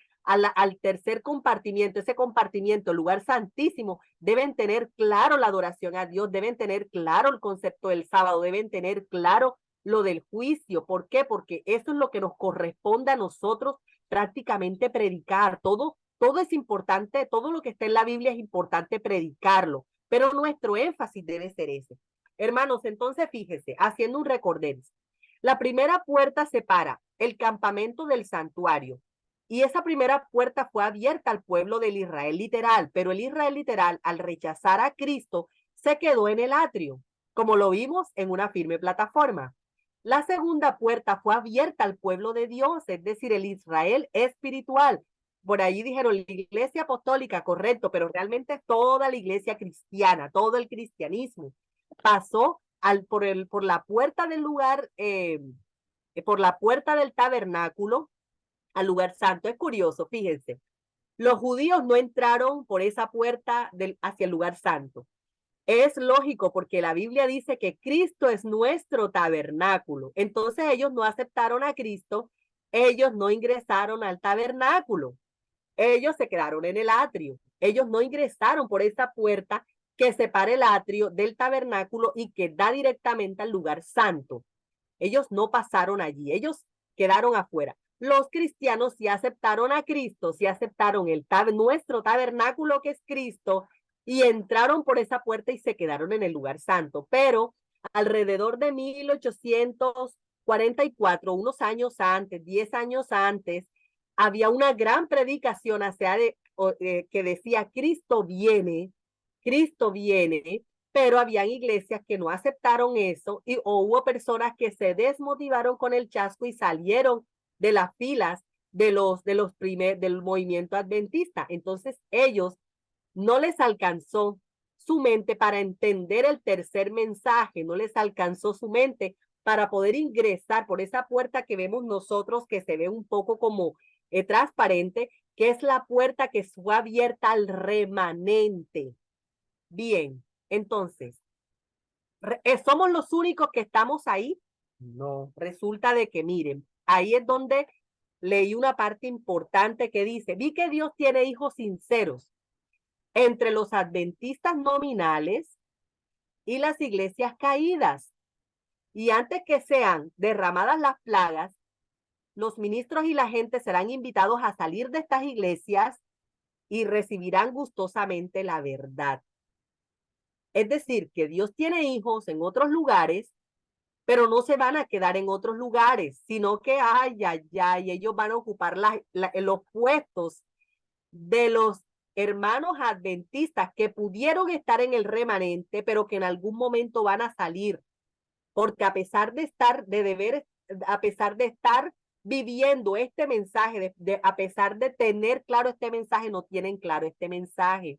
compartimiento, ese compartimiento, el lugar santísimo, deben tener claro la adoración a Dios, deben tener claro el concepto del sábado, deben tener claro lo del juicio. ¿Por qué? Porque eso es lo que nos corresponde a nosotros prácticamente predicar. Todo es importante, todo lo que está en la Biblia es importante predicarlo, pero nuestro énfasis debe ser ese. Hermanos, entonces fíjese, haciendo un recorderis, la primera puerta separa el campamento del santuario. Y esa primera puerta fue abierta al pueblo del Israel literal, pero el Israel literal, al rechazar a Cristo, se quedó en el atrio, como lo vimos en una firme plataforma. La segunda puerta fue abierta al pueblo de Dios, es decir, el Israel espiritual. Por ahí dijeron la iglesia apostólica, correcto, pero realmente toda la iglesia cristiana, todo el cristianismo pasó por la puerta del lugar, por la puerta del tabernáculo al lugar santo. Es curioso, fíjense, los judíos no entraron por esa puerta hacia el lugar santo. Es lógico porque la Biblia dice que Cristo es nuestro tabernáculo. Entonces ellos no aceptaron a Cristo, ellos no ingresaron al tabernáculo, ellos se quedaron en el atrio, ellos no ingresaron por esa puerta que separa el atrio del tabernáculo y que da directamente al lugar santo. Ellos no pasaron allí, ellos quedaron afuera. Los cristianos sí aceptaron a Cristo, sí aceptaron nuestro tabernáculo que es Cristo y entraron por esa puerta y se quedaron en el lugar santo. Pero alrededor de 1844, unos años antes, 10 años antes, había una gran predicación que decía Cristo viene, pero habían iglesias que no aceptaron eso o hubo personas que se desmotivaron con el chasco y salieron de las filas del movimiento adventista. Entonces ellos no les alcanzó su mente para entender el tercer mensaje, no les alcanzó su mente para poder ingresar por esa puerta que vemos nosotros, que se ve un poco como transparente, que es la puerta que fue abierta al remanente. Bien, entonces, ¿somos los únicos que estamos ahí? No, resulta de que miren, ahí es donde leí una parte importante que dice, vi que Dios tiene hijos sinceros entre los adventistas nominales y las iglesias caídas. Y antes que sean derramadas las plagas, los ministros y la gente serán invitados a salir de estas iglesias y recibirán gustosamente la verdad. Es decir, que Dios tiene hijos en otros lugares, pero no se van a quedar en otros lugares, sino que, ellos van a ocupar los puestos de los hermanos adventistas que pudieron estar en el remanente, pero que en algún momento van a salir, porque a pesar de estar viviendo este mensaje, a pesar de tener claro este mensaje, no tienen claro este mensaje.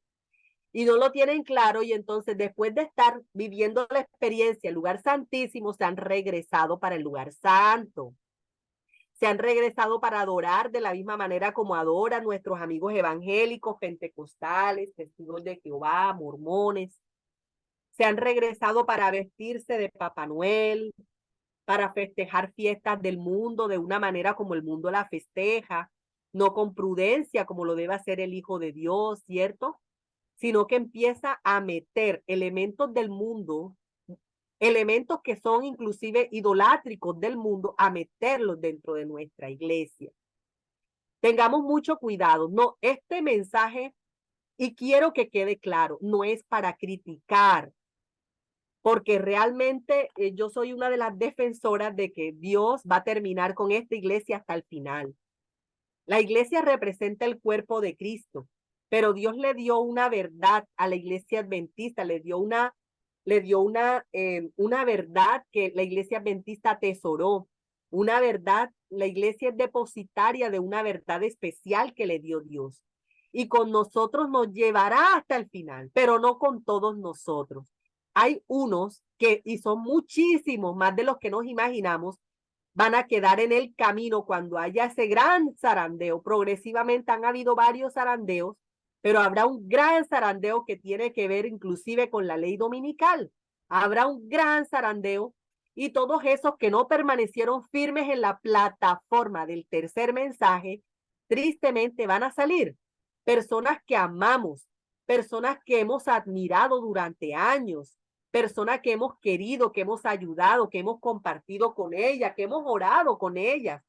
Y no lo tienen claro, y entonces después de estar viviendo la experiencia, el lugar santísimo, se han regresado para el lugar santo. Se han regresado para adorar de la misma manera como adoran nuestros amigos evangélicos, pentecostales, testigos de Jehová, mormones. Se han regresado para vestirse de Papá Noel, para festejar fiestas del mundo de una manera como el mundo la festeja, no con prudencia como lo debe hacer el Hijo de Dios, ¿cierto? Sino que empieza a meter elementos del mundo, elementos que son inclusive idolátricos del mundo, a meterlos dentro de nuestra iglesia. Tengamos mucho cuidado. No, este mensaje, y quiero que quede claro, no es para criticar, porque realmente yo soy una de las defensoras de que Dios va a terminar con esta iglesia hasta el final. La iglesia representa el cuerpo de Cristo, pero Dios le dio una verdad a la iglesia adventista, le dio una verdad que la iglesia adventista atesoró, una verdad, la iglesia es depositaria de una verdad especial que le dio Dios. Y con nosotros nos llevará hasta el final, pero no con todos nosotros. Hay unos que, y son muchísimos más de los que nos imaginamos, van a quedar en el camino cuando haya ese gran zarandeo. Progresivamente han habido varios zarandeos, pero habrá un gran zarandeo que tiene que ver inclusive con la ley dominical. Habrá un gran zarandeo y todos esos que no permanecieron firmes en la plataforma del tercer mensaje, tristemente van a salir. Personas que amamos, personas que hemos admirado durante años, personas que hemos querido, que hemos ayudado, que hemos compartido con ellas, que hemos orado con ellas,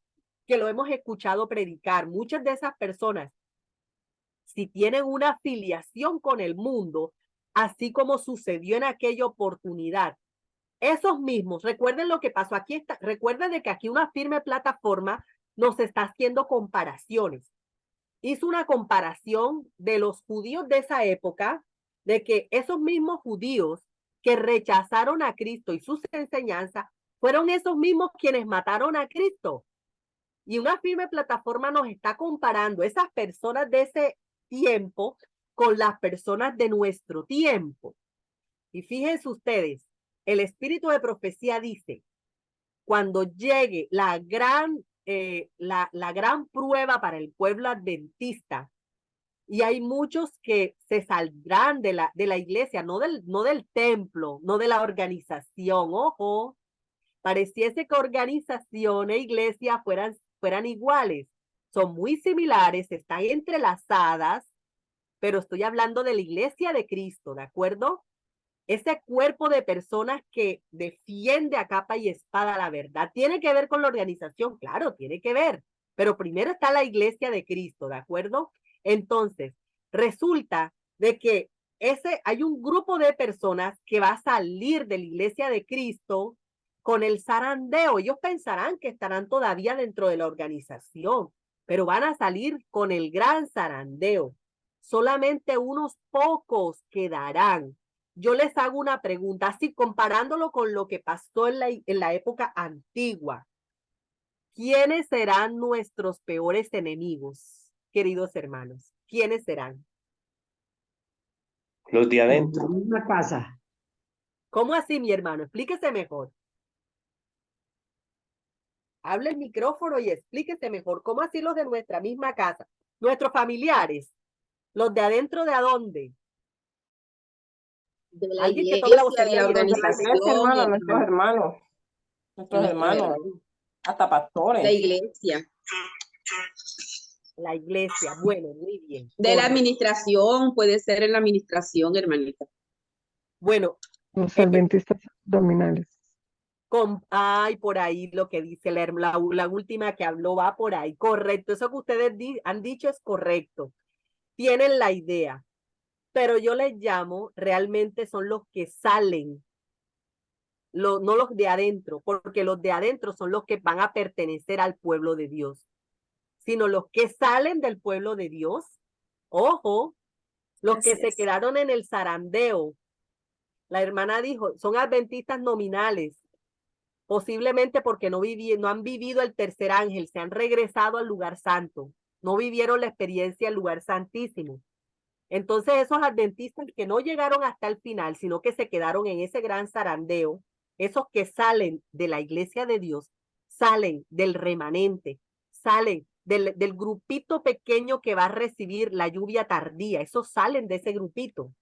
que lo hemos escuchado predicar. Muchas de esas personas, si tienen una afiliación con el mundo, así como sucedió en aquella oportunidad, esos mismos, recuerden lo que pasó aquí, recuerden de que aquí una firme plataforma nos está haciendo comparaciones. Hizo una comparación de los judíos de esa época, de que esos mismos judíos que rechazaron a Cristo y sus enseñanzas, fueron esos mismos quienes mataron a Cristo. Y una firme plataforma nos está comparando esas personas de ese tiempo con las personas de nuestro tiempo. Y fíjense ustedes, el espíritu de profecía dice, cuando llegue la gran prueba para el pueblo adventista, y hay muchos que se saldrán de la iglesia, no del templo, no de la organización. Ojo, pareciese que organización e iglesia fueran iguales. Son muy similares, están entrelazadas, pero estoy hablando de la iglesia de Cristo, ¿de acuerdo? Ese cuerpo de personas que defiende a capa y espada la verdad. ¿Tiene que ver con la organización? Claro, tiene que ver. Pero primero está la iglesia de Cristo, ¿de acuerdo? Entonces, resulta de que hay un grupo de personas que va a salir de la iglesia de Cristo con el zarandeo. Ellos pensarán que estarán todavía dentro de la organización, pero van a salir con el gran zarandeo. Solamente unos pocos quedarán. Yo les hago una pregunta, así comparándolo con lo que pasó en la época antigua. ¿Quiénes serán nuestros peores enemigos, queridos hermanos? ¿Quiénes serán? Los de adentro. La misma casa. ¿Cómo así, mi hermano? Explíquese mejor. Hable el micrófono y explíquese mejor. ¿Cómo así los de nuestra misma casa? Nuestros familiares. ¿Los de adentro de a dónde? De la Alguien que iglesia, tome la voz de la organización, Nuestros hermanos, hasta pastores. la iglesia, La iglesia. Bueno, muy bien. de la administración, puede ser en la administración, hermanita. Bueno. Los adventistas dominales. Ay, por ahí lo que dice la última que habló va por ahí. Correcto, eso que ustedes han dicho es correcto. Tienen la idea, pero yo les llamo, realmente son los que salen, no los de adentro, porque los de adentro son los que van a pertenecer al pueblo de Dios, sino los que salen del pueblo de Dios. Ojo, los que se quedaron en el zarandeo. La hermana dijo, son adventistas nominales. Posiblemente porque no han vivido el tercer ángel, se han regresado al lugar santo, no vivieron la experiencia del lugar santísimo. Entonces esos adventistas que no llegaron hasta el final, sino que se quedaron en ese gran zarandeo, esos que salen de la iglesia de Dios, salen del remanente, salen del grupito pequeño que va a recibir la lluvia tardía. Esos salen de ese grupito.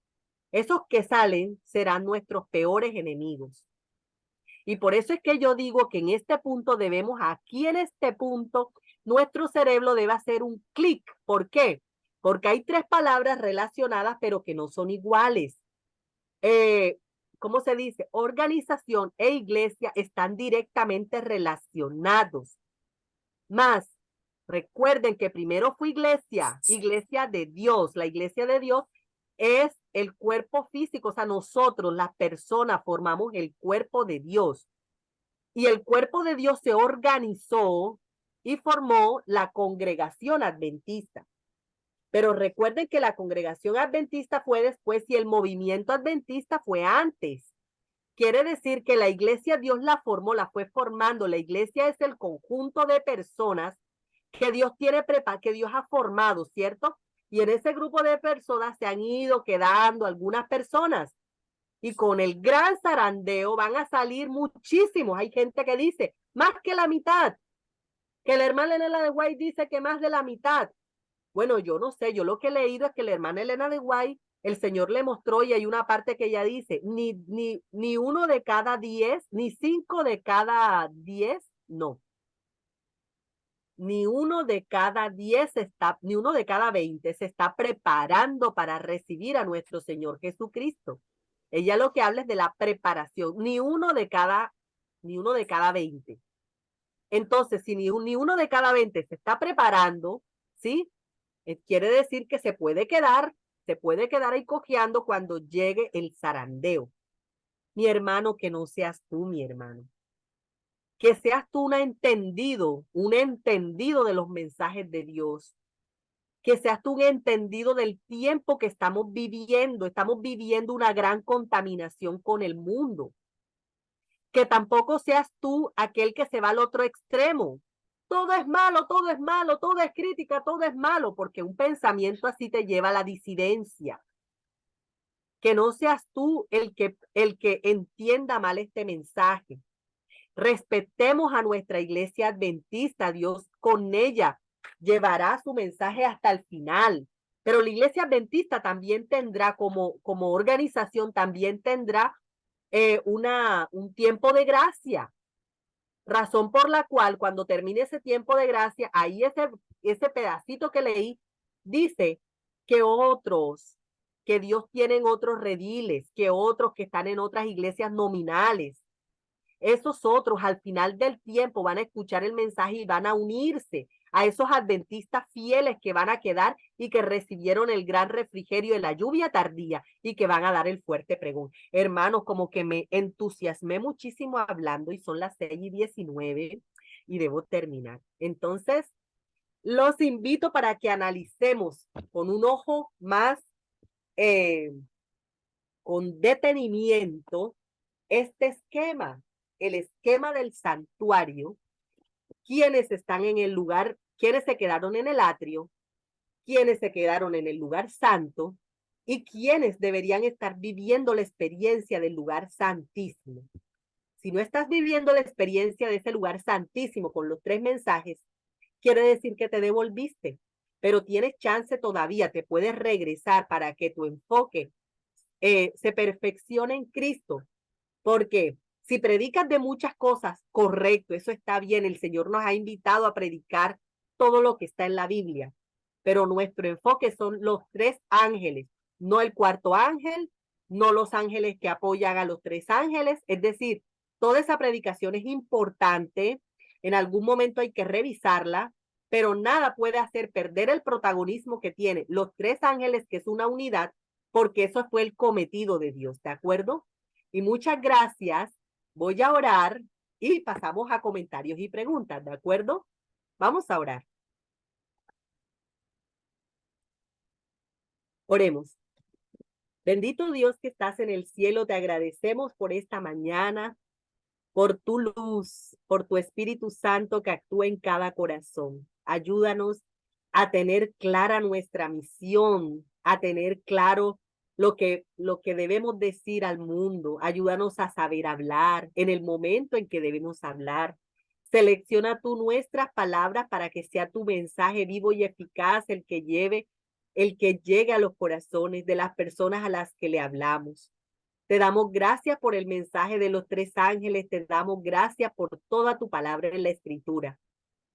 Esos que salen serán nuestros peores enemigos. Y por eso es que yo digo que en este punto debemos, aquí en este punto, nuestro cerebro debe hacer un clic. ¿Por qué? Porque hay tres palabras relacionadas, pero que no son iguales. ¿Cómo se dice? Organización e iglesia están directamente relacionados. Más, recuerden que primero fue iglesia de Dios. La iglesia de Dios es el cuerpo físico, o sea, nosotros, las personas, formamos el cuerpo de Dios. Y el cuerpo de Dios se organizó y formó la congregación adventista. Pero recuerden que la congregación adventista fue después y el movimiento adventista fue antes. Quiere decir que la iglesia Dios la formó, la fue formando. La iglesia es el conjunto de personas que Dios tiene preparado, que Dios ha formado, ¿cierto? Y en ese grupo de personas se han ido quedando algunas personas. Y con el gran zarandeo van a salir muchísimos. Hay gente que dice, más que la mitad. Que la hermana Elena de White dice que más de la mitad. Bueno, yo no sé, yo lo que he leído es que la hermana Elena de White, el Señor le mostró y hay una parte que ella dice, ni 1 de cada 10, ni 5 de cada 10, no. Ni 1 de cada 10 está, ni 1 de cada 20 se está preparando para recibir a nuestro Señor Jesucristo. Ella lo que habla es de la preparación, ni uno de cada 20. Entonces, si ni uno de cada 20 se está preparando, ¿sí? Quiere decir que se puede quedar ahí cojeando cuando llegue el zarandeo. Mi hermano, que no seas tú, mi hermano. Que seas tú un entendido de los mensajes de Dios. Que seas tú un entendido del tiempo que estamos viviendo. Estamos viviendo una gran contaminación con el mundo. Que tampoco seas tú aquel que se va al otro extremo. Todo es malo, todo es crítica, todo es malo, porque un pensamiento así te lleva a la disidencia. Que no seas tú el que entienda mal este mensaje. Respetemos a nuestra iglesia adventista. Dios con ella llevará su mensaje hasta el final. Pero la iglesia adventista también tendrá, como organización, también tendrá un tiempo de gracia. Razón por la cual cuando termine ese tiempo de gracia, ahí ese pedacito que leí, dice que Dios tiene otros rediles, que otros que están en otras iglesias nominales. Esos otros al final del tiempo van a escuchar el mensaje y van a unirse a esos adventistas fieles que van a quedar y que recibieron el gran refrigerio de la lluvia tardía y que van a dar el fuerte pregón. Hermanos, como que me entusiasmé muchísimo hablando y son las 6:19 y debo terminar. Entonces, los invito para que analicemos con un ojo más, con detenimiento, este esquema, el esquema del santuario, quiénes están en el lugar, quiénes se quedaron en el atrio, quiénes se quedaron en el lugar santo y quiénes deberían estar viviendo la experiencia del lugar santísimo. Si no estás viviendo la experiencia de ese lugar santísimo con los 3 mensajes, quiere decir que te devolviste, pero tienes chance todavía, te puedes regresar para que tu enfoque se perfeccione en Cristo. Porque si predicas de muchas cosas, correcto, eso está bien, el Señor nos ha invitado a predicar todo lo que está en la Biblia, pero nuestro enfoque son los 3 ángeles, no el 4º ángel, no los ángeles que apoyan a los 3 ángeles, es decir, toda esa predicación es importante, en algún momento hay que revisarla, pero nada puede hacer perder el protagonismo que tiene los 3 ángeles, que es una unidad, porque eso fue el cometido de Dios, ¿de acuerdo? Y muchas gracias. Voy a orar y pasamos a comentarios y preguntas, ¿de acuerdo? Vamos a orar. Oremos. Bendito Dios que estás en el cielo, te agradecemos por esta mañana, por tu luz, por tu Espíritu Santo que actúa en cada corazón. Ayúdanos a tener clara nuestra misión, a tener claro lo que debemos decir al mundo. Ayúdanos a saber hablar en el momento en que debemos hablar. Selecciona tú nuestras palabras para que sea tu mensaje vivo y eficaz el que llegue a los corazones de las personas a las que le hablamos. Te damos gracias por el mensaje de los 3 ángeles, te damos gracias por toda tu palabra en la Escritura.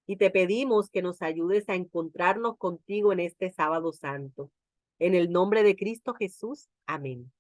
Y te pedimos que nos ayudes a encontrarnos contigo en este sábado santo. En el nombre de Cristo Jesús, amén.